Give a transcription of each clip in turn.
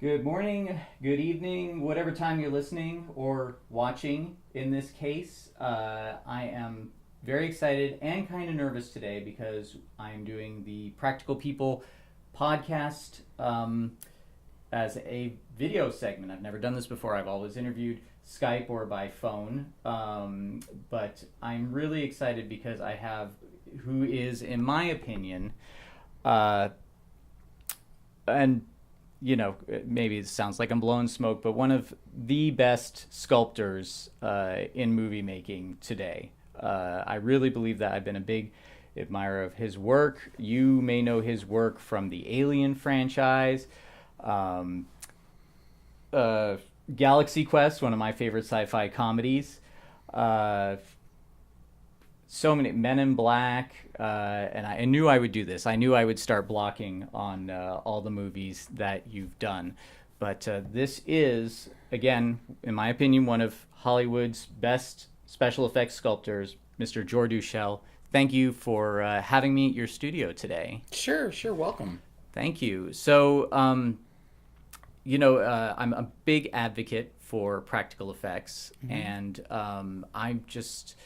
Good morning, good evening, whatever time you're listening or watching in this case. I am very excited and kind of nervous today because I'm doing the Practical People podcast as a video segment. I've never done this before. I've always interviewed Skype or by phone. But I'm really excited because I have who is, in my opinion, and maybe it sounds like I'm blowing smoke, but one of the best sculptors in movie making today. I really believe that. I've been a big admirer of his work. You may know his work from the Alien franchise, Galaxy Quest, one of my favorite sci-fi comedies. So many Men in Black, and I knew I would do this. I knew I would start blocking on all the movies that you've done. But this is, again, in my opinion, one of Hollywood's best special effects sculptors, Mr. Jordu Schell. Thank you for having me at your studio today. Sure, welcome. Thank you. So, I'm a big advocate for practical effects, and I'm just...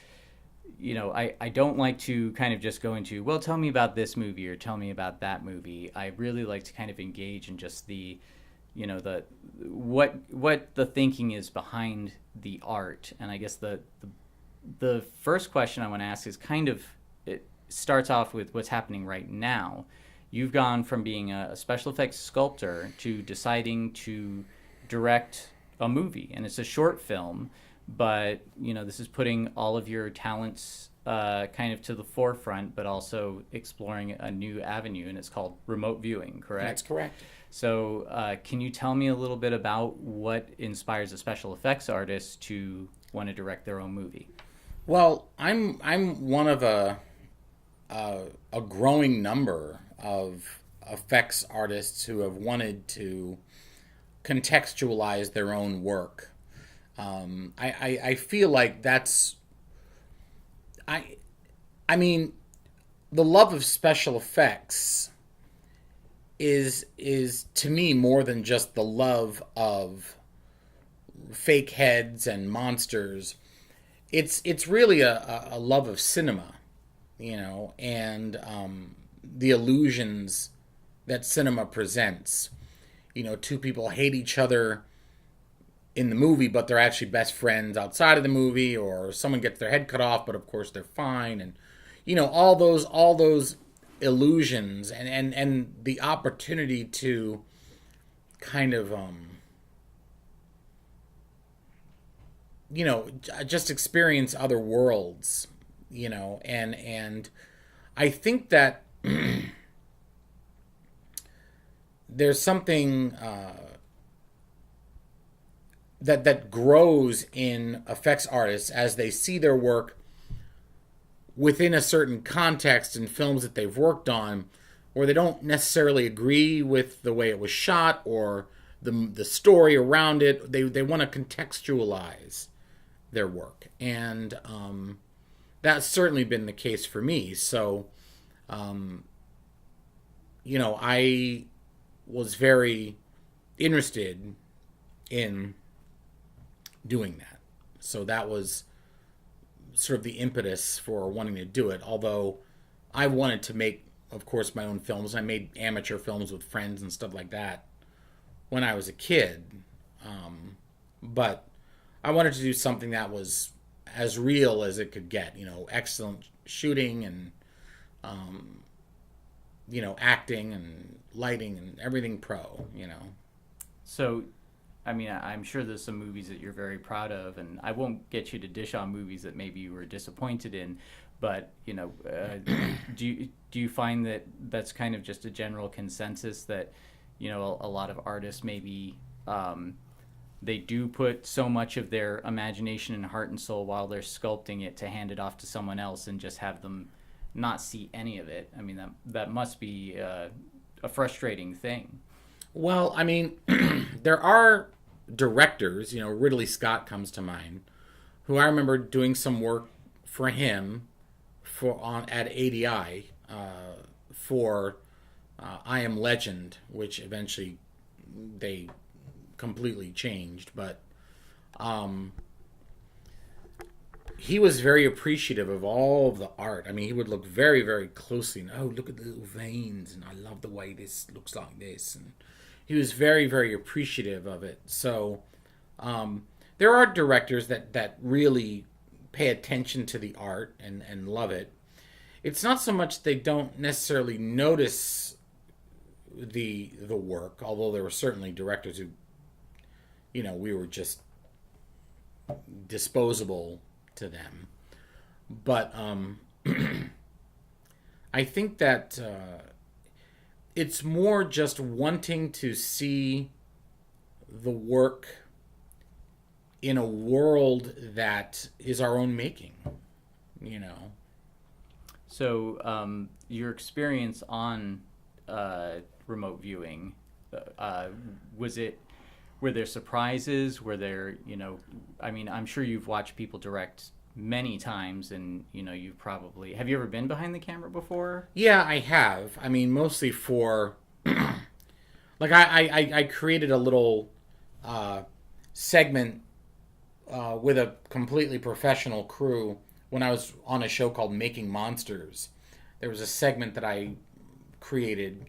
I don't like to kind of just go into, well, tell me about this movie or tell me about that movie. I really like to kind of engage in just the what the thinking is behind the art. And I guess the first question I want to ask is kind of, it starts off with what's happening right now. You've gone from being a special effects sculptor to deciding to direct a movie, and it's a short film. But this is putting all of your talents kind of to the forefront, but also exploring a new avenue, and it's called remote viewing, correct? That's correct. So can you tell me a little bit about what inspires a special effects artist to want to direct their own movie? Well, I'm one of a growing number of effects artists who have wanted to contextualize their own work. I feel like that's, I mean, the love of special effects is to me more than just the love of fake heads and monsters. It's really a love of cinema, and the illusions that cinema presents. Two people hate each other in the movie, but they're actually best friends outside of the movie, or someone gets their head cut off, but of course they're fine, and all those illusions and the opportunity to kind of just experience other worlds, and I think that there's something that grows in effects artists as they see their work within a certain context in films that they've worked on, where they don't necessarily agree with the way it was shot or the story around it. They want to contextualize their work, and that's certainly been the case for me. So, I was very interested in doing that. So that was sort of the impetus for wanting to do it. Although I wanted to make, of course, my own films. I made amateur films with friends and stuff like that when I was a kid. But I wanted to do something that was as real as it could get. Excellent shooting and, acting and lighting and everything pro, So, I'm sure there's some movies that you're very proud of, and I won't get you to dish on movies that maybe you were disappointed in, but, do you find that that's kind of just a general consensus that, a lot of artists maybe they do put so much of their imagination and heart and soul while they're sculpting it to hand it off to someone else and just have them not see any of it? That must be a frustrating thing. Well, there are directors, Ridley Scott comes to mind, who I remember doing some work for him at ADI for I Am Legend, which eventually they completely changed, but he was very appreciative of all of the art. I mean, he would look very, very closely and, oh, look at the little veins, and I love the way this looks like this. And he was very, very appreciative of it. So there are directors that really pay attention to the art and love it. It's not so much they don't necessarily notice the work, although there were certainly directors who, we were just disposable to them. But I think that it's more just wanting to see the work in a world that is our own making, So your experience on remote viewing, were there surprises? Were there, I mean, I'm sure you've watched people direct many times, and you've probably, have you ever been behind the camera before? Yeah, I have. I mean, mostly for like I created a little segment with a completely professional crew when I was on a show called Making Monsters. There was a segment that I created,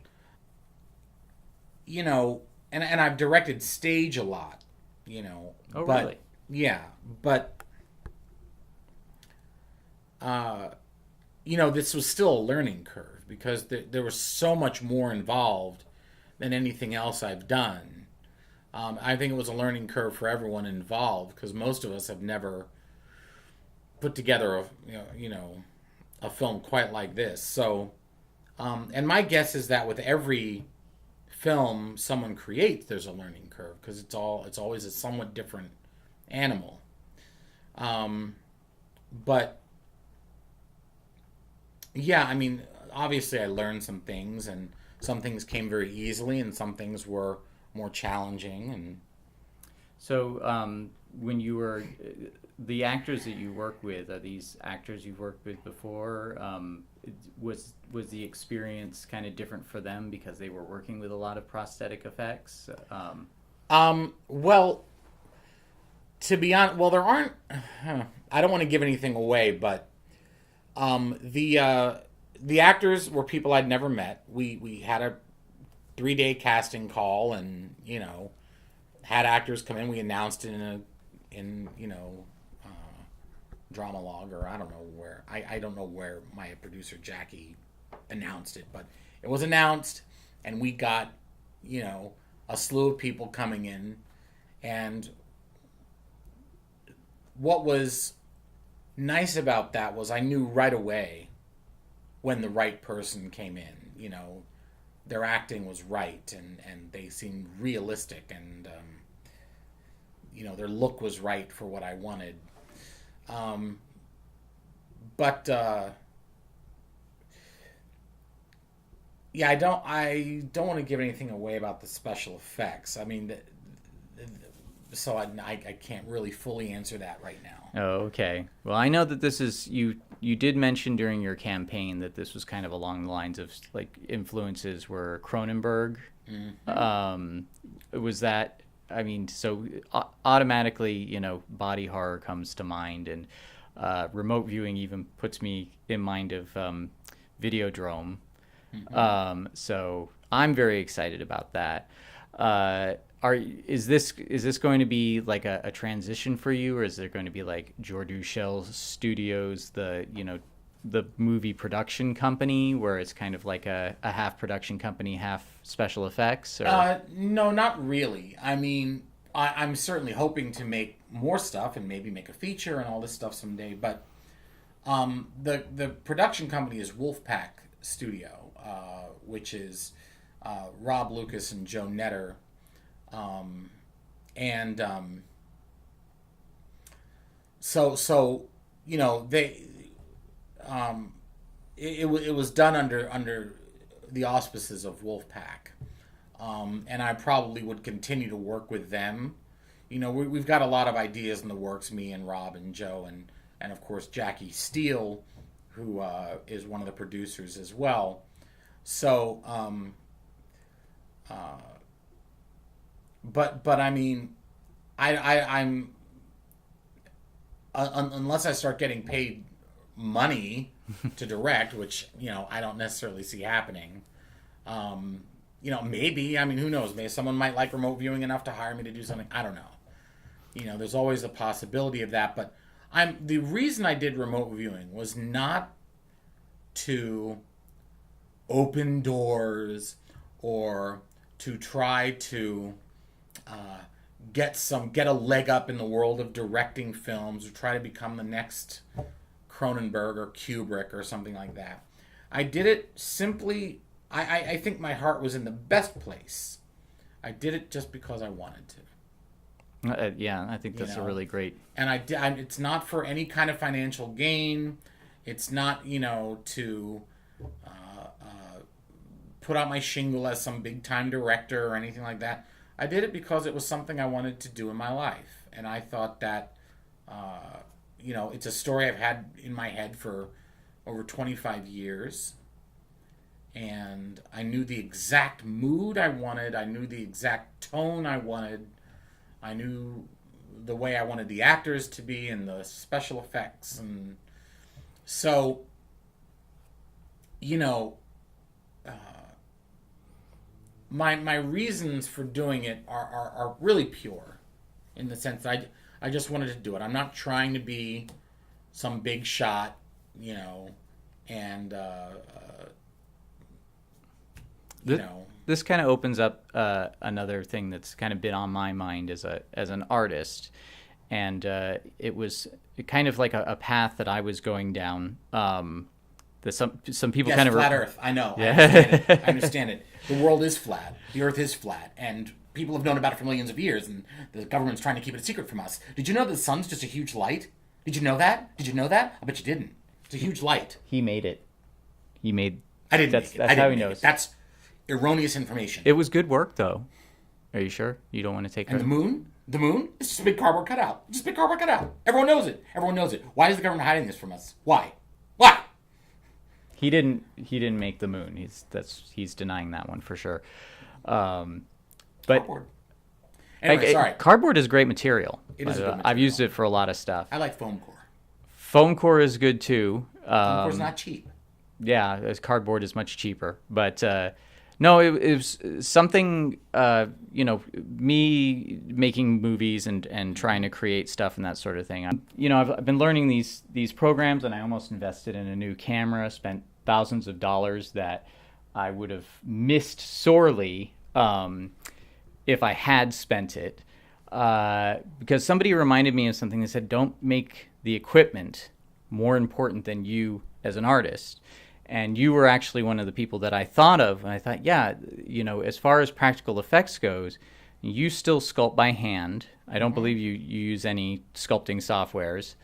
and I've directed stage a lot, Oh, but, really? Yeah, but this was still a learning curve because there was so much more involved than anything else I've done. I think it was a learning curve for everyone involved because most of us have never put together a film quite like this. So, and my guess is that with every film someone creates, there's a learning curve because it's always a somewhat different animal. But yeah, I mean, obviously I learned some things, and some things came very easily, and some things were more challenging. And So when you were, the actors that you work with, are these actors you've worked with before? Was the experience kind of different for them because they were working with a lot of prosthetic effects? Well, to be honest, there aren't. I don't want to give anything away, but the actors were people I'd never met. We had a 3-day casting call, and had actors come in. We announced it in drama log, or I don't know where. I don't know where my producer Jackie announced it, but it was announced, and we got a slew of people coming in. And what was nice about that was I knew right away when the right person came in. Their acting was right, and they seemed realistic, and their look was right for what I wanted. But yeah, I don't want to give anything away about the special effects. I mean, so I can't really fully answer that right now. Oh, okay. Well, I know that this is, you did mention during your campaign that this was kind of along the lines of like influences were Cronenberg. Mm-hmm. Was that, I mean, so automatically, body horror comes to mind, and remote viewing even puts me in mind of Videodrome. Mm-hmm. So I'm very excited about that. Is this going to be like a transition for you, or is there going to be like Jordu Schell Studios, the movie production company, where it's kind of like a half production company, half special effects? Or? No, not really. I mean, I'm certainly hoping to make more stuff and maybe make a feature and all this stuff someday. But the production company is Wolfpack Studio, which is Rob Lucas and Joe Netter. So they it was done under the auspices of Wolfpack, and I probably would continue to work with them. We've got a lot of ideas in the works, me and Rob and Joe, and of course Jackie Steele, who is one of the producers as well. So but I mean, I'm unless I start getting paid money to direct, which I don't necessarily see happening. Maybe, I mean, who knows? Maybe someone might like remote viewing enough to hire me to do something. I don't know. There's always a possibility of that. But the reason I did remote viewing was not to open doors or to try to get a leg up in the world of directing films or try to become the next Cronenberg or Kubrick or something like that. I did it simply. I think my heart was in the best place. I did it just because I wanted to. Yeah, I think that's a really great. And it's not for any kind of financial gain. It's not, to put out my shingle as some big time director or anything like that. I did it because it was something I wanted to do in my life, and I thought that, it's a story I've had in my head for over 25 years. And I knew the exact mood I wanted. I knew the exact tone I wanted. I knew the way I wanted the actors to be and the special effects. And so, my reasons for doing it are really pure, in the sense that I just wanted to do it. I'm not trying to be some big shot, and This kind of opens up another thing that's kind of been on my mind as an artist, and it was kind of like a path that I was going down. That some people kind of flat Earth. I know. Yeah. I understand it. The world is flat. The Earth is flat, and people have known about it for millions of years, and the government's trying to keep it a secret from us. Did you know that the sun's just a huge light? Did you know that? I bet you didn't. It's a huge light. He made it. I didn't make it. That's how he knows. That's erroneous information. It was good work, though. Are you sure? You don't want to take credit? And the moon? It's just a big cardboard cutout. Everyone knows it. Why is the government hiding this from us? Why? He didn't make the moon. He's denying that one for sure. But cardboard. Anyway, sorry. Cardboard is a great material. It is a good material. I've used it for a lot of stuff. I like foam core. Foam core is good too. Foam core's not cheap. Yeah, cardboard is much cheaper. But no, it was something. Me making movies and trying to create stuff and that sort of thing. I've been learning these programs, and I almost invested in a new camera. Spent thousands of dollars that I would have missed sorely if I had spent it. Because somebody reminded me of something. They said, "Don't make the equipment more important than you as an artist." And you were actually one of the people that I thought of. And I thought, yeah, as far as practical effects goes, you still sculpt by hand. I don't believe you use any sculpting softwares.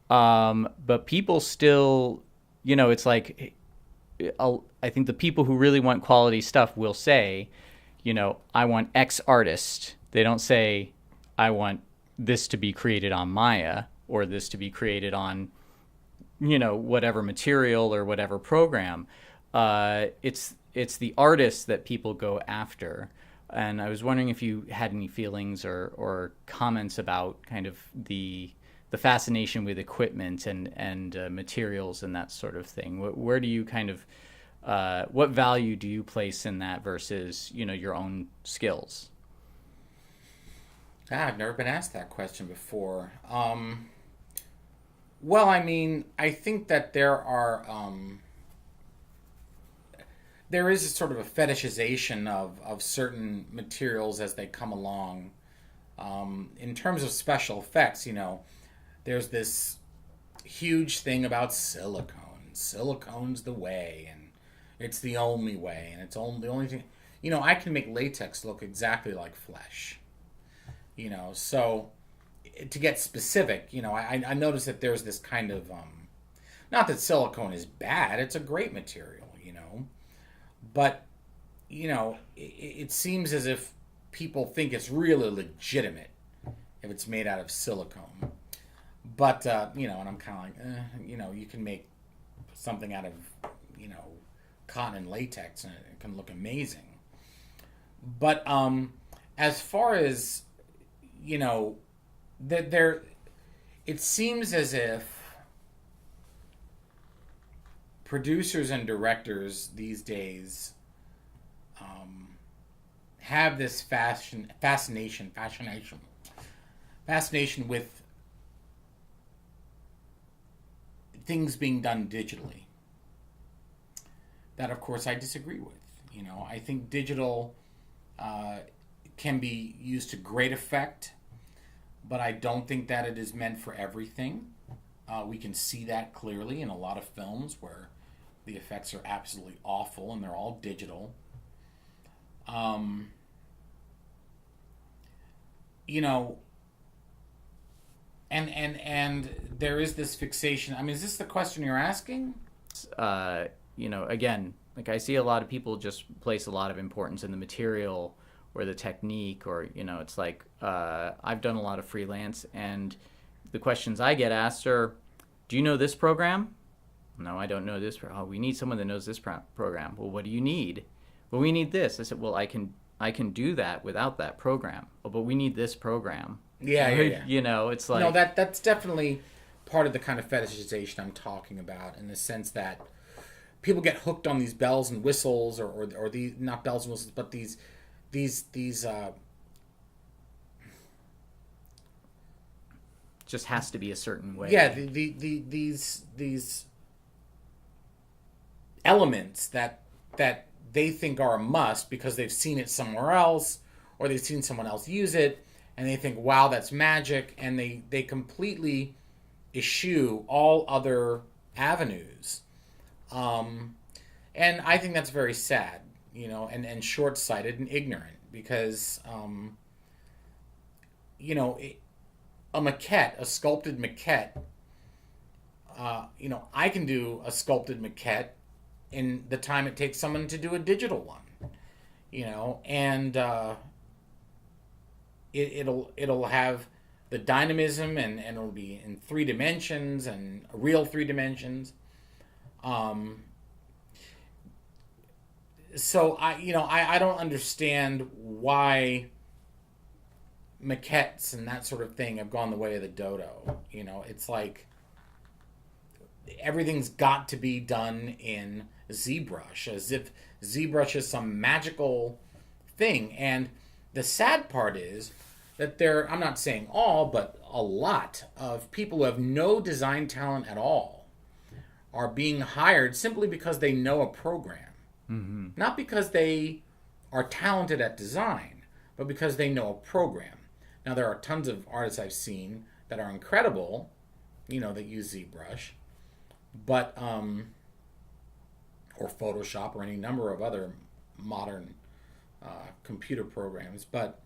But people still, it's like, I think the people who really want quality stuff will say, I want X artist. They don't say, I want this to be created on Maya or this to be created on whatever material or whatever program. It's the artists that people go after. And I was wondering if you had any feelings or comments about kind of the fascination with equipment and materials and that sort of thing. Where do you kind of, what value do you place in that versus, your own skills? I've never been asked that question before. Well, I mean, I think that there is a sort of a fetishization of certain materials as they come along. In terms of special effects, there's this huge thing about silicone. Silicone's the way, and it's the only way, and it's the only thing. I can make latex look exactly like flesh. So to get specific, I noticed that there's this kind of, not that silicone is bad, it's a great material, but, it seems as if people think it's really legitimate if it's made out of silicone. But, and I'm kind of like, you can make something out of, cotton and latex and it can look amazing. But, as far as, that there, it seems as if producers and directors these days have this fascination with things being done digitally. That, of course, I disagree with. I think digital can be used to great effect, but I don't think that it is meant for everything. We can see that clearly in a lot of films where the effects are absolutely awful and they're all digital. And there is this fixation. I mean, is this the question you're asking? Again, like, I see a lot of people just place a lot of importance in the material or the technique, or, it's like, I've done a lot of freelance, and the questions I get asked are, do you know this program? No, I don't know this. Oh, we need someone that knows this program. Well, what do you need? Well, we need this. I said, well, I can do that without that program. Oh, but we need this program. Yeah. It's like... No, that's definitely part of the kind of fetishization I'm talking about, in the sense that people get hooked on these bells and whistles, or these, not bells and whistles, but these just has to be a certain way. Yeah, these elements that they think are a must because they've seen it somewhere else, or they've seen someone else use it, and they think, wow, that's magic, and they completely eschew all other avenues. And I think that's very sad, and short-sighted and ignorant, because a maquette, a sculpted maquette, I can do a sculpted maquette in the time it takes someone to do a digital one, and it'll have the dynamism, and it'll be in 3 dimensions, and real 3 dimensions. So I don't understand why maquettes and that sort of thing have gone the way of the dodo. It's like everything's got to be done in ZBrush, as if ZBrush is some magical thing. And the sad part is that I'm not saying all, but a lot of people who have no design talent at all are being hired simply because they know a program. Mm-hmm. Not because they are talented at design, but because they know a program. Now, there are tons of artists I've seen that are incredible, that use ZBrush, but or Photoshop, or any number of other modern computer programs. But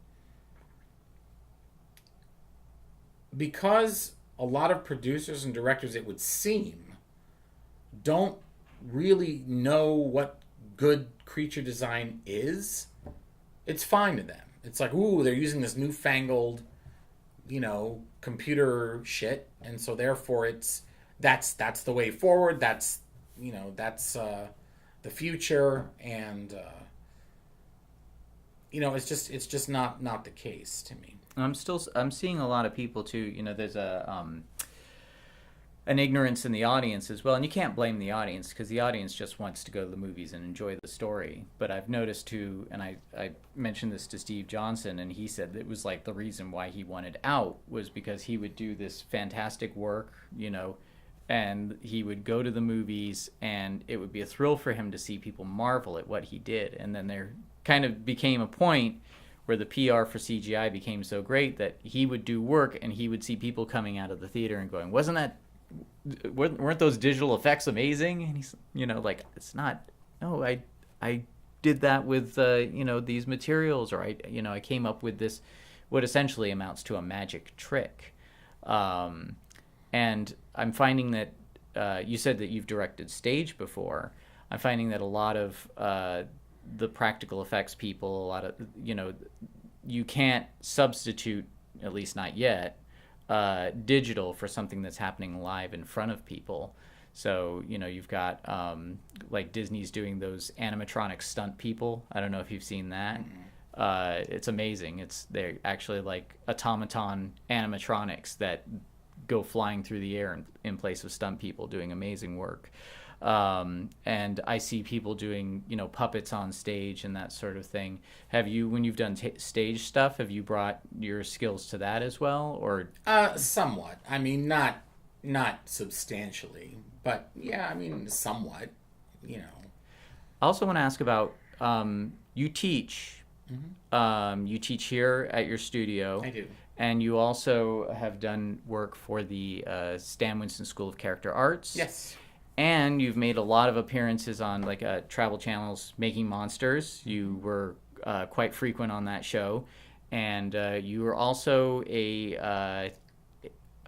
because a lot of producers and directors, it would seem, don't really know what good creature design is, it's fine to them. It's like, ooh, they're using this newfangled, computer shit, and so therefore that's the way forward. That's the future, and it's just not the case to me. I'm seeing a lot of people too. There's an ignorance in the audience as well, and you can't blame the audience, because the audience just wants to go to the movies and enjoy the story. But I've noticed too, and I mentioned this to Steve Johnson, and he said it was like the reason why he wanted out was because he would do this fantastic work, and he would go to the movies, and it would be a thrill for him to see people marvel at what he did. And then there kind of became a point where the PR for CGI became so great that he would do work, and he would see people coming out of the theater and going, weren't those digital effects amazing? And he's, like, it's not. No, I did that with these materials, or I came up with this, what essentially amounts to a magic trick. And I'm finding that you said that you've directed stage before. I'm finding that a lot of the practical effects people, a lot of you can't substitute, at least not yet, digital for something that's happening live in front of people. So you've got like Disney's doing those animatronic stunt people. I don't know if you've seen that. It's amazing. They're actually like automaton animatronics that go flying through the air in place of stunt people doing amazing work. And I see people doing, puppets on stage and that sort of thing. Have you, when you've done stage stuff, have you brought your skills to that as well, or? Somewhat. I mean, not substantially, but yeah, I mean, somewhat. I also want to ask about you teach. You teach here at your studio. I do. And you also have done work for the Stan Winston School of Character Arts. Yes. And you've made a lot of appearances on Travel Channel's Making Monsters. You were quite frequent on that show. And you were also I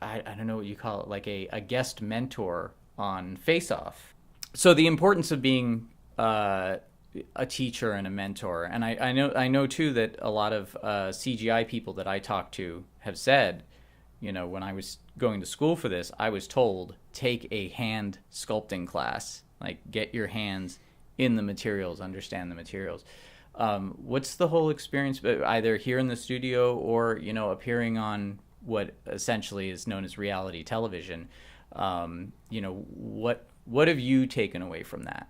don't know what you call it, like a guest mentor on FaceOff. So the importance of being a teacher and a mentor. And I know too that a lot of CGI people that I talk to have said, when I was going to school for this, I was told, take a hand sculpting class, like get your hands in the materials, understand the materials. What's the whole experience, either here in the studio or, appearing on what essentially is known as reality television? What have you taken away from that?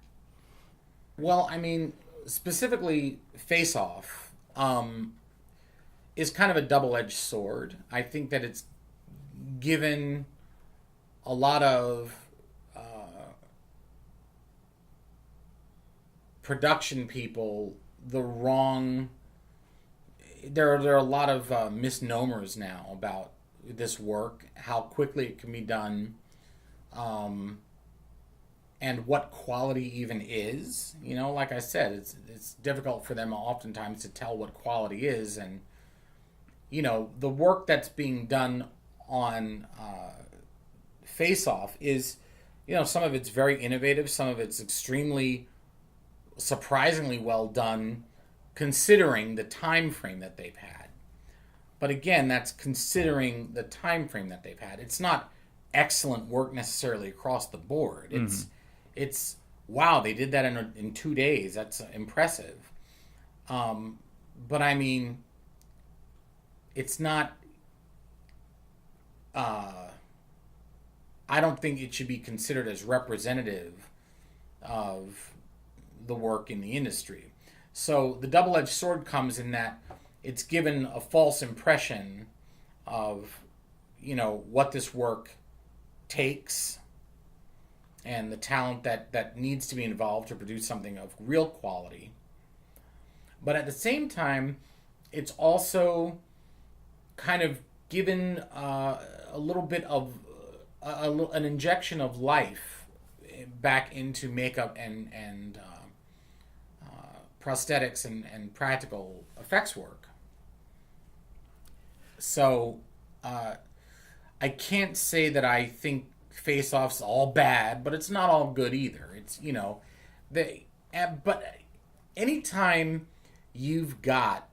Well, I mean, specifically FaceOff is kind of a double-edged sword. I think that it's given a lot of production people the wrong. There are a lot of misnomers now about this work, how quickly it can be done, and what quality even is. Like I said, it's difficult for them oftentimes to tell what quality is, and the work that's being done on FaceOff is, some of it's very innovative, some of it's extremely surprisingly well done considering the time frame that they've had. But again, that's considering the time frame that they've had. It's not excellent work necessarily across the board. It's wow, they did that in 2 days. That's impressive. But I mean, it's not. I don't think it should be considered as representative of the work in the industry. So the double-edged sword comes in that it's given a false impression of, what this work takes and the talent that needs to be involved to produce something of real quality. But at the same time, it's also kind of given a little bit of an injection of life back into makeup and prosthetics and practical effects work. So I can't say that I think Face-Off's all bad, but it's not all good either. It's, but anytime you've got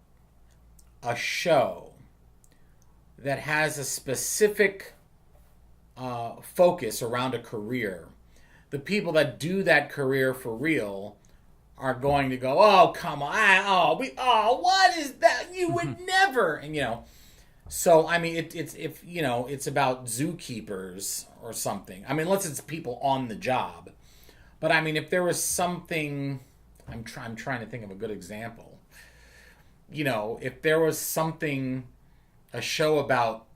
a show that has a specific focus around a career, the people that do that career for real are going to go, oh, come on, what is that? You would never, and so I mean, it's about zookeepers or something. I mean, unless it's people on the job, but I mean, if there was something, I'm trying to think of a good example. If there was something, a show about,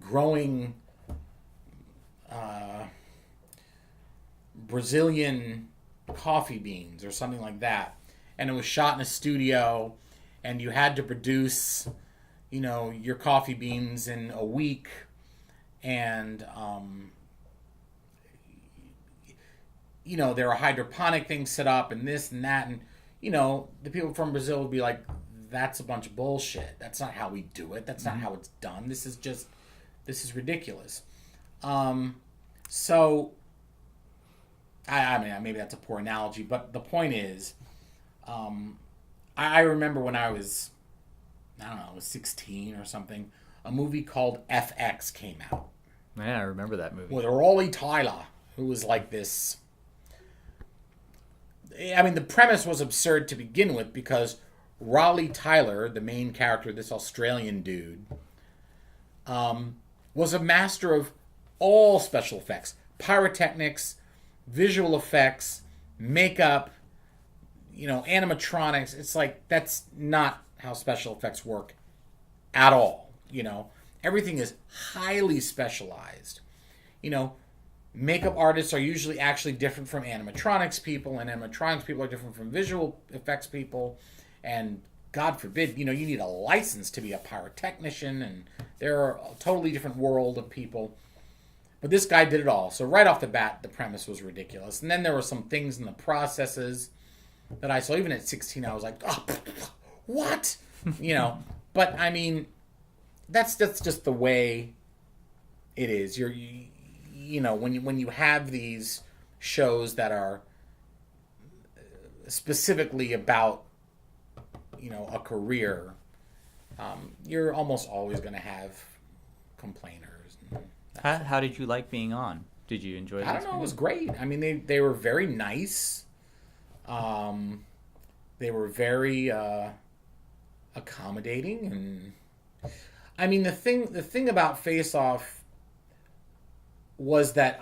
growing Brazilian coffee beans or something like that, and it was shot in a studio, and you had to produce, your coffee beans in a week, and there are hydroponic things set up and this and that, and the people from Brazil would be like, that's a bunch of bullshit. That's not how we do it. That's not how it's done. This is ridiculous. So I mean, maybe that's a poor analogy, but the point is, I remember when I was 16 or something, a movie called FX came out. Yeah, I remember that movie. With Rolly Tyler, who was like this I mean, the premise was absurd to begin with because Raleigh Tyler, the main character, this Australian dude, was a master of all special effects, pyrotechnics, visual effects, makeup, animatronics. It's like, that's not how special effects work at all. Everything is highly specialized. Makeup artists are usually actually different from animatronics people, and animatronics people are different from visual effects people. And God forbid, you need a license to be a pyrotechnician, and they're a totally different world of people. But this guy did it all. So right off the bat, the premise was ridiculous. And then there were some things in the processes that I saw. Even at 16, I was like, oh, what? But I mean, that's just the way it is. When you have these shows that are specifically about a career, you're almost always going to have complainers. How did you like being on? Did you enjoy it? I don't know. It was great. I mean, they were very nice. They were very accommodating, and I mean the thing about FaceOff was that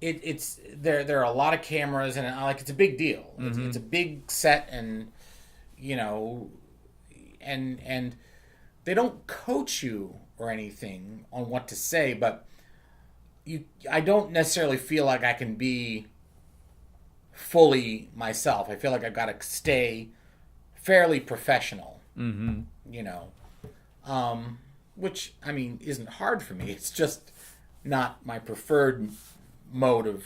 it's there are a lot of cameras, and it's a big deal. Mm-hmm. It's a big set, and and they don't coach you or anything on what to say, but I don't necessarily feel like I can be fully myself. I feel like I've got to stay fairly professional. Mm-hmm. Which I mean isn't hard for me. It's just not my preferred mode of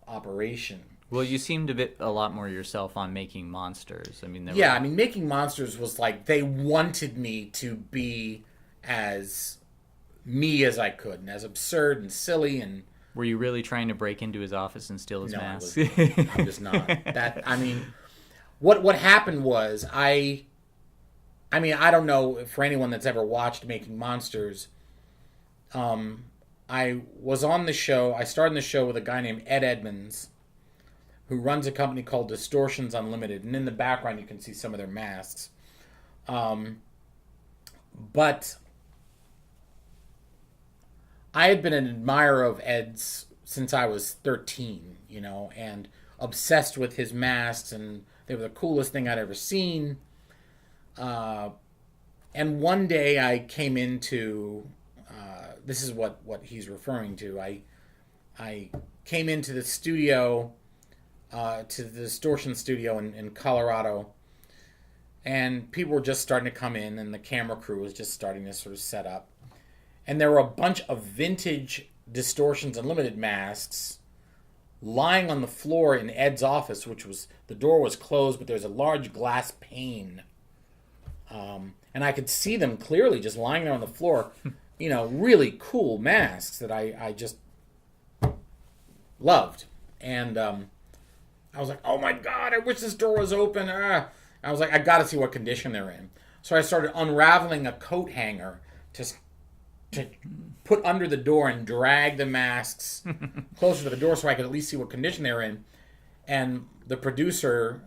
operation. Well, you seemed a lot more yourself on Making Monsters. I mean, Making Monsters was like they wanted me to be as me as I could, and as absurd and silly. And were you really trying to break into his office and steal his mask? I'm just not. What happened was I don't know for anyone that's ever watched Making Monsters. I was on the show. I started the show with a guy named Ed Edmonds, who runs a company called Distortions Unlimited. And in the background, you can see some of their masks. But I had been an admirer of Ed's since I was 13, and obsessed with his masks, and they were the coolest thing I'd ever seen. And one day I came into, this is what he's referring to. I came into the studio, to the Distortion studio in Colorado, and people were just starting to come in, and the camera crew was just starting to sort of set up. And there were a bunch of vintage Distortions Unlimited masks lying on the floor in Ed's office, the door was closed, but there's a large glass pane. And I could see them clearly just lying there on the floor, really cool masks that I just loved. And I was like, oh my God, I wish this door was open. I was like, I got to see what condition they're in. So I started unraveling a coat hanger to put under the door and drag the masks closer to the door so I could at least see what condition they were in. And the producer,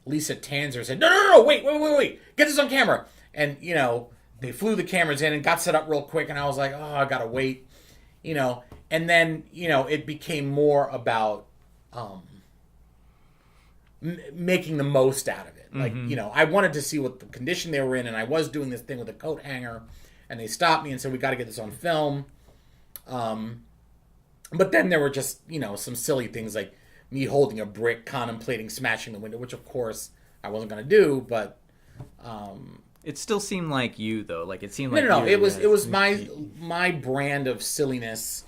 Lisa Tanzer, said, no, wait, get this on camera. And, they flew the cameras in and got set up real quick, and I was like, oh, I gotta wait. And then, it became more about making the most out of it. Like, I wanted to see what the condition they were in, and I was doing this thing with a coat hanger, and they stopped me and said, we got to get this on film. But then there were just, some silly things like me holding a brick, contemplating smashing the window, which of course I wasn't going to do, but... it still seemed like you, though. Like, it seemed like No. It was my brand of silliness,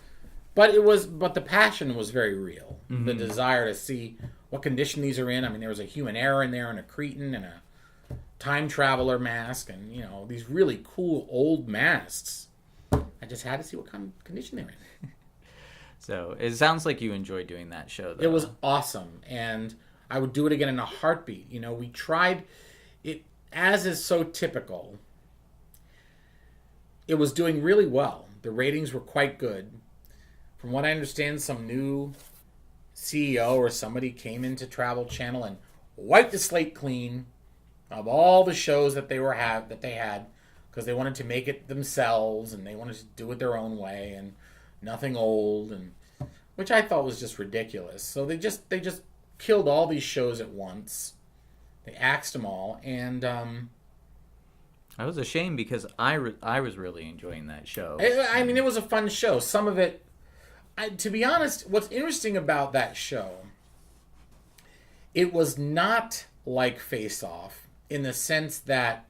but the passion was very real. Mm-hmm. The desire to see what condition these are in. I mean, there was a human error in there, and a cretin, and a time traveler mask, and these really cool old masks. I just had to see what kind of condition they were in. So it sounds like you enjoyed doing that show, though. It was awesome, and I would do it again in a heartbeat. We tried it, as is so typical. It was doing really well. The ratings were quite good from what I understand, some new CEO or somebody came into Travel Channel and wiped the slate clean of all the shows that they had, because they wanted to make it themselves and they wanted to do it their own way and nothing old, and which I thought was just ridiculous. So they just killed all these shows at once. They axed them all, and I was ashamed because I was really enjoying that show. I mean, it was a fun show. Some of it, to be honest, what's interesting about that show, it was not like FaceOff in the sense that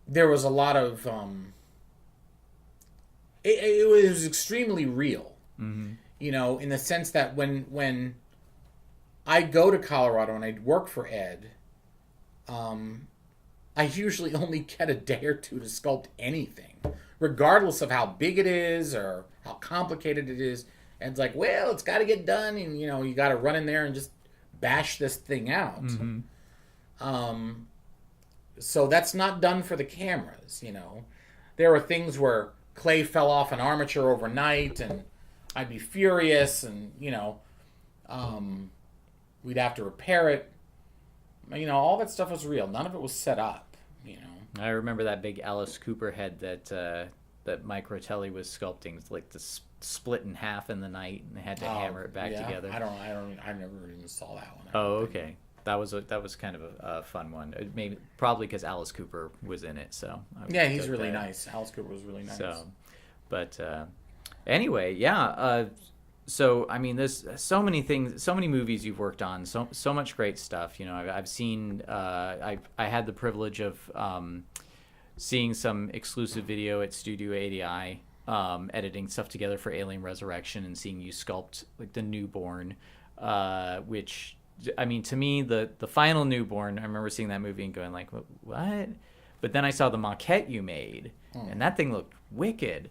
there was a lot of it was extremely real. Mm-hmm. You know, in the sense that when I go to Colorado and I work for Ed, I usually only get a day or two to sculpt anything, regardless of how big it is or how complicated it is. And it's like, well, it's got to get done, and you know, you got to run in there and just bash this thing out. Mm-hmm. So that's not done for the cameras. You know, there are things where clay fell off an armature overnight, and I'd be furious, and you know, we'd have to repair it. You know, all that stuff was real. None of it was set up. You know, I remember that big Alice Cooper head that Mike Rotelli was sculpting, like the split in half in the night, and they had to hammer it back together. I never even saw that one. Oh, okay. That was kind of a fun one. Maybe probably because Alice Cooper was in it. So yeah, he's really nice. Alice Cooper was really nice. So, but anyway, yeah. So I mean, there's so many things, so many movies you've worked on, so much great stuff. You know, I've seen. I had the privilege of seeing some exclusive video at Studio ADI, editing stuff together for Alien Resurrection, and seeing you sculpt like the newborn, which. I mean, to me, the final newborn, I remember seeing that movie and going like, what? But then I saw the maquette you made, and that thing looked wicked.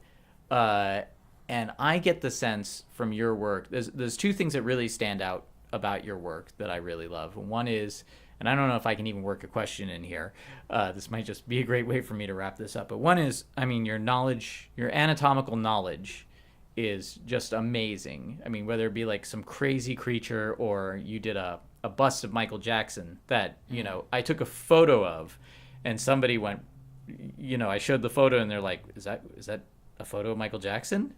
And I get the sense from your work, there's two things that really stand out about your work that I really love. One is, and I don't know if I can even work a question in here. This might just be a great way for me to wrap this up. But one is, I mean, your knowledge, your anatomical knowledge is just amazing. I mean, whether it be like some crazy creature or you did a bust of Michael Jackson that, you know, I took a photo of and somebody went, you know, I showed the photo and they're like, is that a photo of Michael Jackson?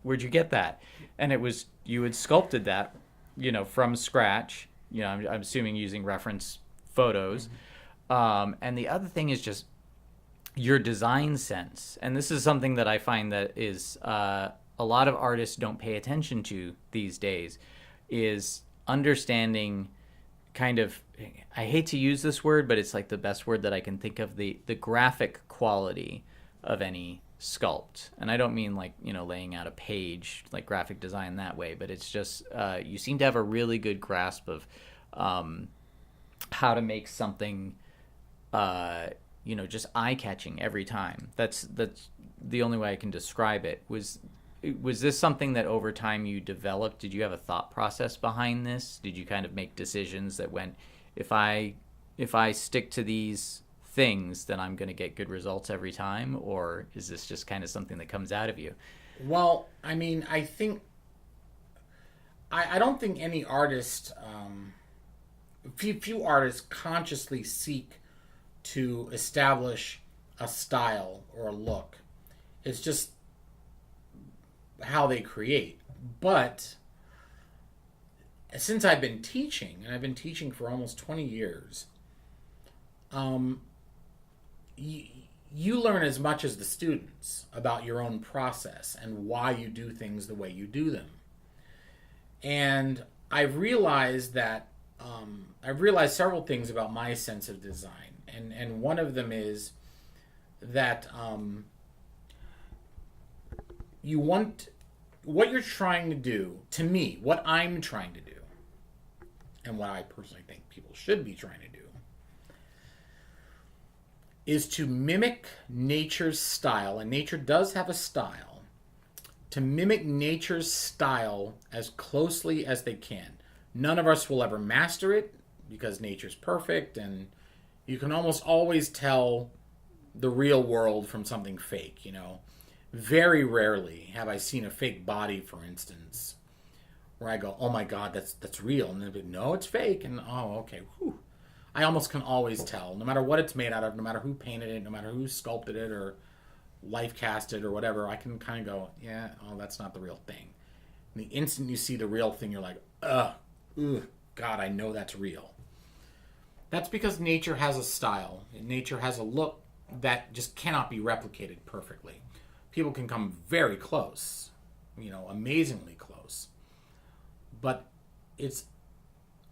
Where'd you get that? And it was, you had sculpted that, you know, from scratch, you know, I'm assuming using reference photos. And the other thing is just your design sense. And this is something that I find that is, a lot of artists don't pay attention to these days, is understanding kind of, I hate to use this word, but it's like the best word that I can think of, the graphic quality of any sculpt. And I don't mean like, you know, laying out a page, like graphic design that way, but it's just, you seem to have a really good grasp of how to make something, you know, just eye-catching every time. That's the only way I can describe it. Was this something that over time you developed? Did you have a thought process behind this? Did you kind of make decisions that went, if I stick to these things, then I'm going to get good results every time? Or is this just kind of something that comes out of you? Well, I mean, I think, I don't think any artist, few artists consciously seek to establish a style or a look. It's just how they create. But since I've been teaching, and I've been teaching for almost 20 years, you learn as much as the students about your own process and why you do things the way you do them. And I've realized that I've realized several things about my sense of design, and one of them is that you want, what you're trying to do, to me, what I'm trying to do, and what I personally think people should be trying to do, is to mimic nature's style, and nature does have a style, to mimic nature's style as closely as they can. None of us will ever master it, because nature's perfect, and you can almost always tell the real world from something fake, you know. Very rarely have I seen a fake body, for instance, where I go, "Oh my God, that's real," and they'll be, "No, it's fake," and oh, okay, whew. I almost can always tell, no matter what it's made out of, no matter who painted it, no matter who sculpted it or life cast it or whatever. I can kind of go, "Yeah, oh, that's not the real thing." And the instant you see the real thing, you're like, "Ugh, God, I know that's real." That's because nature has a style, and nature has a look that just cannot be replicated perfectly. People can come very close, amazingly close, but it's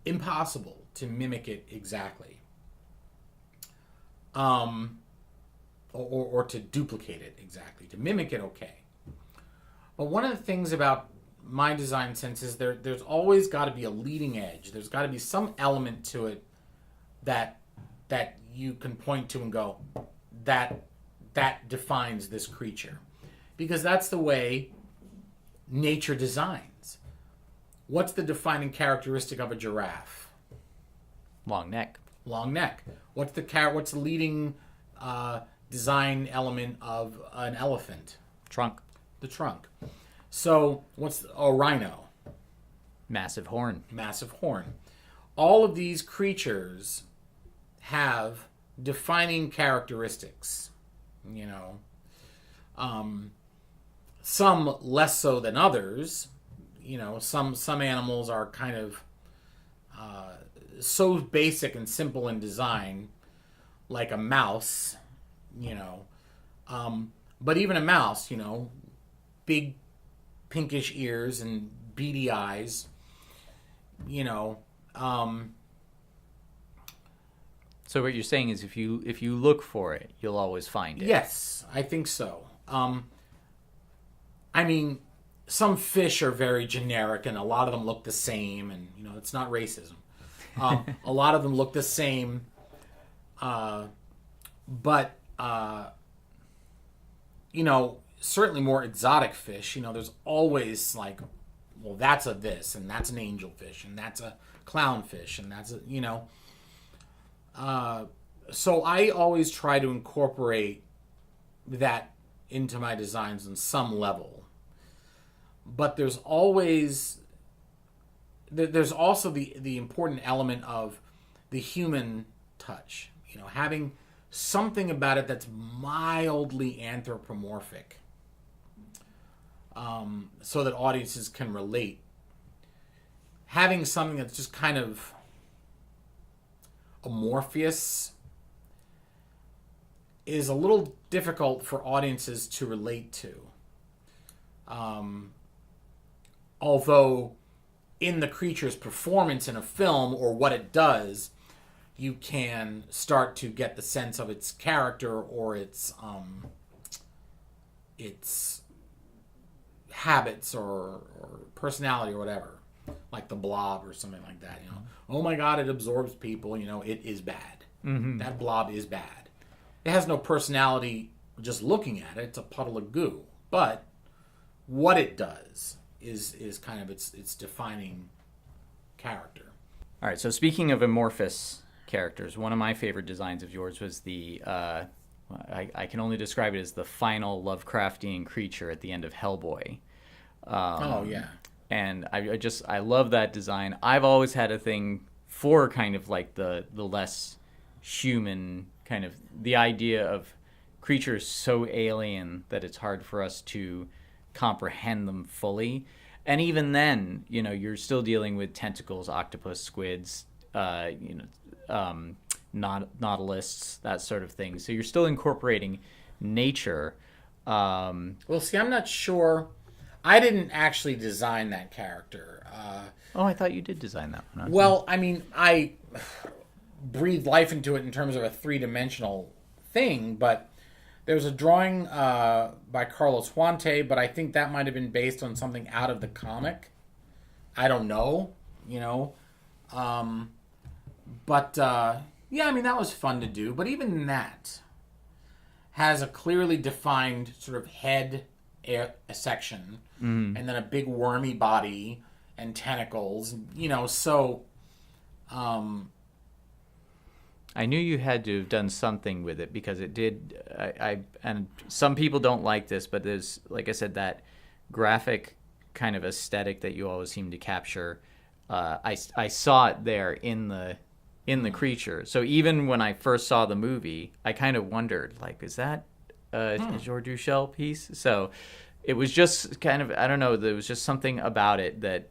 impossible to mimic it exactly, or to duplicate it exactly. To mimic it, okay. But one of the things about my design sense is there's always got to be a leading edge. There's got to be some element to it that you can point to and go, that defines this creature. Because that's the way nature designs. What's the defining characteristic of a giraffe? Long neck. Long neck. What's the leading design element of an elephant? Trunk. The trunk. So what's a rhino? Massive horn. Massive horn. All of these creatures have defining characteristics. Some less so than others. Some animals are kind of so basic and simple in design, like a mouse. But even a mouse, big pinkish ears and beady eyes. So what you're saying is, if you look for it, you'll always find it. Yes, I think so. I mean, some fish are very generic, and a lot of them look the same, and it's not racism. A lot of them look the same, but certainly more exotic fish. There's always like, well, that's a this, and that's an angelfish, and that's a clownfish, and that's a so I always try to incorporate that into my designs on some level. But there's also the important element of the human touch. Having something about it that's mildly anthropomorphic, so that audiences can relate. Having something that's just kind of amorphous is a little difficult for audiences to relate to. Although in the creature's performance in a film or what it does, you can start to get the sense of its character or its habits or personality or whatever, like the Blob or something like that. Oh my God, it absorbs people. It is bad. Mm-hmm. That Blob is bad. It has no personality just looking at it. It's a puddle of goo. But what it does is kind of its defining character. All right, so speaking of amorphous characters, one of my favorite designs of yours was the, I can only describe it as the final Lovecraftian creature at the end of Hellboy. Oh, yeah. And I love that design. I've always had a thing for kind of like the less human, kind of the idea of creatures so alien that it's hard for us to comprehend them fully. And even then, you're still dealing with tentacles, octopus, squids, nautiluses, that sort of thing. So you're still incorporating nature. Well, see, I'm not sure. I didn't actually design that character. I thought you did design that one. Well, I mean, I breathed life into it in terms of a three-dimensional thing, but there's a drawing by Carlos Huante, but I think that might have been based on something out of the comic. I don't know, But, yeah, I mean, that was fun to do. But even that has a clearly defined sort of head section, and then a big wormy body and tentacles, so... I knew you had to have done something with it because it did. And some people don't like this, but there's, like I said, that graphic kind of aesthetic that you always seem to capture. I saw it there in the creature. So even when I first saw the movie, I kind of wondered, like, is that a Jordu Schell piece? So it was just kind of, I don't know, there was just something about it that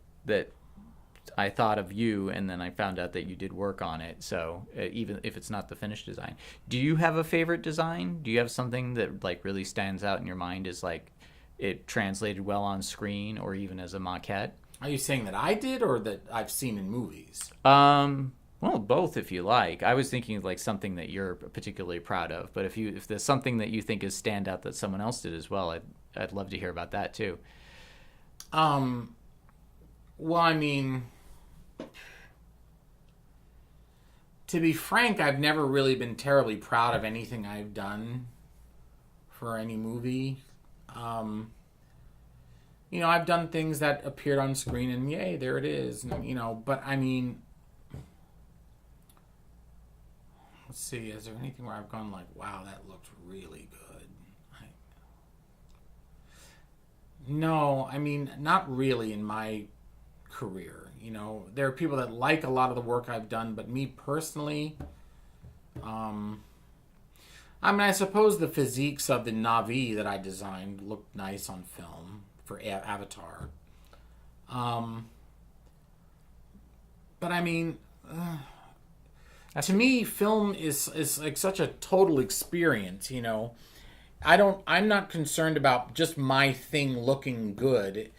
I thought of you, and then I found out that you did work on it. So even if it's not the finished design, do you have a favorite design? Do you have something that like really stands out in your mind as like it translated well on screen or even as a maquette? Are you saying that I did or that I've seen in movies? Well, both if you like. I was thinking of like something that you're particularly proud of, but if there's something that you think is standout that someone else did as well, I'd love to hear about that too. Well, I mean, to be frank, I've never really been terribly proud of anything I've done for any movie. I've done things that appeared on screen and yay, there it is. But I mean, let's see, is there anything where I've gone like, wow, that looked really good? No, I mean, not really in my career. There are people that like a lot of the work I've done, but me personally, I suppose the physiques of the Na'vi that I designed looked nice on film for Avatar. But I mean, to me, film is like such a total experience. I'm not concerned about just my thing looking good.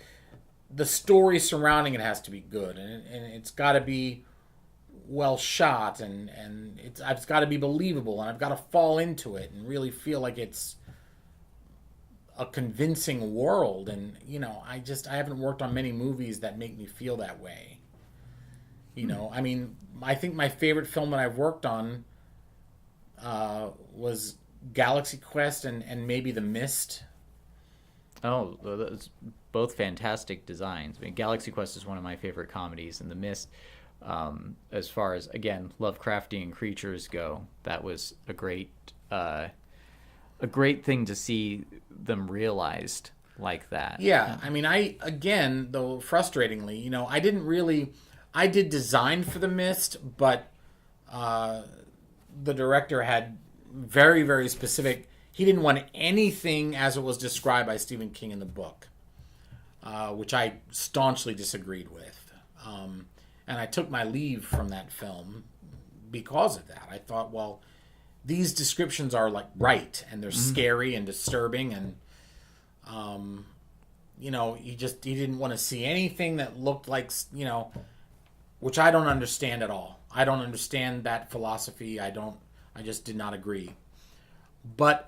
The story surrounding it has to be good, and it's got to be well shot, and it's got to be believable, and I've got to fall into it and really feel like it's a convincing world. And I haven't worked on many movies that make me feel that way. I mean, I think my favorite film that I've worked on was Galaxy Quest and maybe The Mist. Oh, that's both fantastic designs. I mean, Galaxy Quest is one of my favorite comedies, and The Mist, as far as, again, Lovecraftian creatures go, that was a great thing to see them realized like that. Yeah, I mean, though frustratingly, I did design for The Mist, but the director had very, very specific. He didn't want anything as it was described by Stephen King in the book, which I staunchly disagreed with. And I took my leave from that film because of that. I thought, well, these descriptions are like right, and they're scary and disturbing, and he didn't want to see anything that looked like, which I don't understand at all. I don't understand that philosophy. I just did not agree. But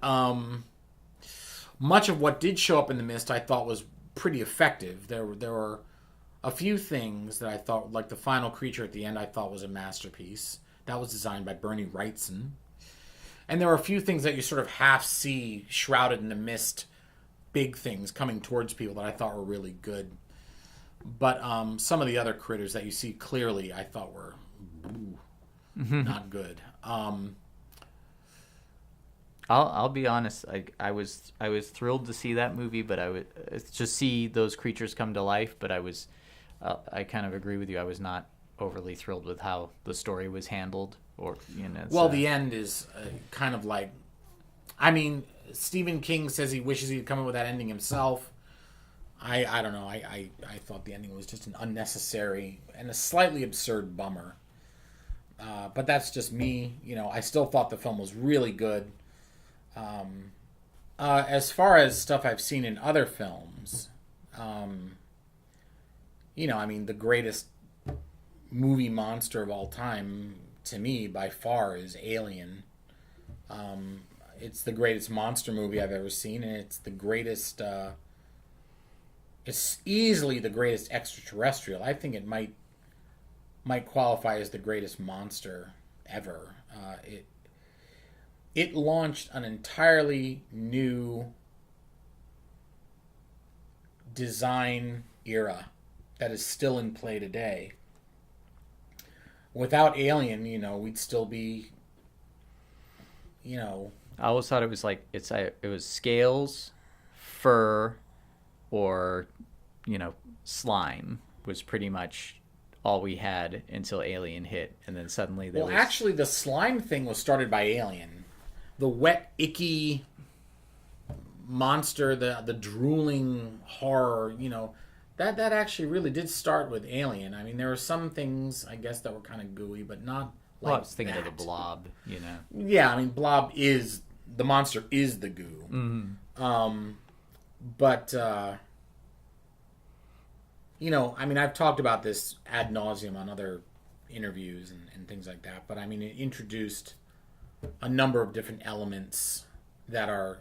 much of what did show up in The Mist I thought was pretty effective. There were a few things that I thought, like the final creature at the end, I thought was a masterpiece. That was designed by Bernie Wrightson. And there were a few things that you sort of half see shrouded in the mist, big things coming towards people that I thought were really good. But some of the other critters that you see clearly I thought were not good. I'll be honest. I was thrilled to see that movie, but I would just see those creatures come to life. But I kind of agree with you. I was not overly thrilled with how the story was handled. The end is kind of like, I mean, Stephen King says he wishes he'd come up with that ending himself. I don't know. I thought the ending was just an unnecessary and a slightly absurd bummer. But that's just me. I still thought the film was really good. As far as stuff I've seen in other films, I mean, the greatest movie monster of all time, to me, by far, is Alien. It's the greatest monster movie I've ever seen, and it's the greatest... it's easily the greatest extraterrestrial. I think it might qualify as the greatest monster ever. It launched an entirely new design era that is still in play today. Without Alien, we'd still be I always thought it was like it was scales, fur, or slime was pretty much all we had until Alien hit, and then suddenly there was... actually, the slime thing was started by Alien. The wet, icky monster, the drooling horror, that actually really did start with Alien. I mean, there were some things, I guess, that were kind of gooey, but not like I was thinking of the Blob, Yeah, I mean, Blob is... The monster is the goo. Mm-hmm. But, I mean, I've talked about this ad nauseum on other interviews and things like that, but I mean, it introduced a number of different elements that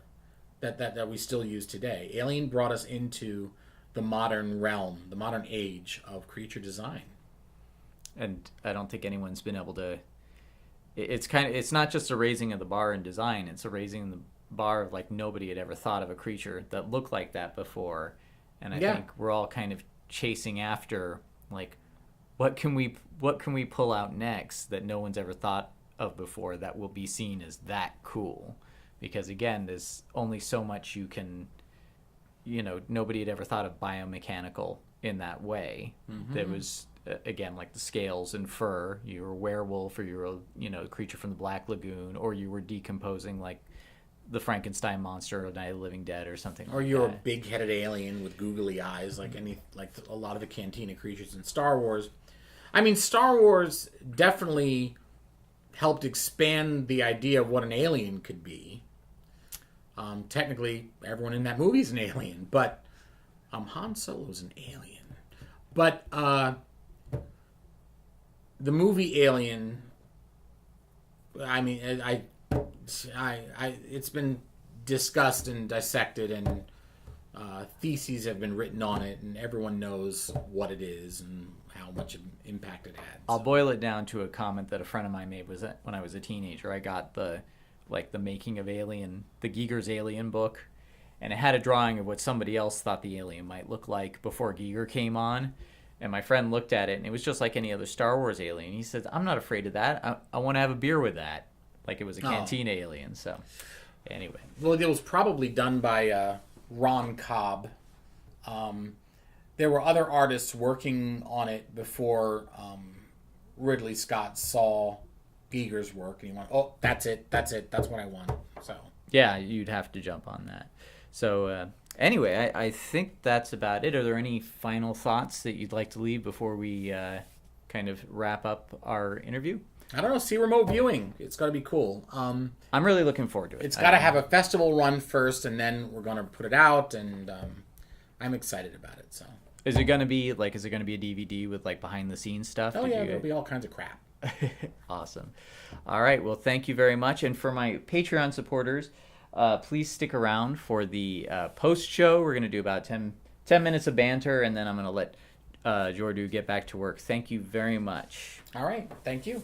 we still use today. Alien brought us into the modern realm, the modern age of creature design. And I don't think anyone's been able to... It's not just a raising of the bar in design, it's a raising of the bar of like nobody had ever thought of a creature that looked like that before. And I think we're all kind of chasing after like what can we pull out next that no one's ever thought of before that will be seen as that cool. Because again, there's only so much you can, nobody had ever thought of biomechanical in that way. Mm-hmm. There was again, like the scales and fur. You were a werewolf, or you were a creature from the Black Lagoon, or you were decomposing like the Frankenstein monster or Night of the Living Dead or something. Or you're a big-headed alien with googly eyes, like a lot of the Cantina creatures in Star Wars. I mean, Star Wars definitely helped expand the idea of what an alien could be. Technically, everyone in that movie is an alien, but Han Solo's an alien. But the movie Alien, I mean, it's been discussed and dissected, and theses have been written on it, and everyone knows what it is and how much impact it had. I'll boil it down to a comment that a friend of mine made was that when I was a teenager, I got the making of Alien, the Giger's Alien book, and it had a drawing of what somebody else thought the alien might look like before Giger came on. And my friend looked at it, and it was just like any other Star Wars alien. He said, I'm not afraid of that. I want to have a beer with that. Like it was a Cantina alien. So, anyway. Well, it was probably done by Ron Cobb. There were other artists working on it before Ridley Scott saw Giger's work. And he went, oh, that's it. That's what I want. So yeah, you'd have to jump on that. So... Anyway, I think that's about it. Are there any final thoughts that you'd like to leave before we kind of wrap up our interview? I don't know. See remote viewing. It's got to be cool. I'm really looking forward to it. It's got to have a festival run first, and then we're going to put it out, and I'm excited about it. So, is it going to be a DVD with like behind the scenes stuff? Oh yeah, there'll be all kinds of crap. Awesome. All right. Well, thank you very much, and for my Patreon supporters. Please stick around for the post-show. We're going to do about 10 minutes of banter, and then I'm going to let Jordu get back to work. Thank you very much. All right. Thank you.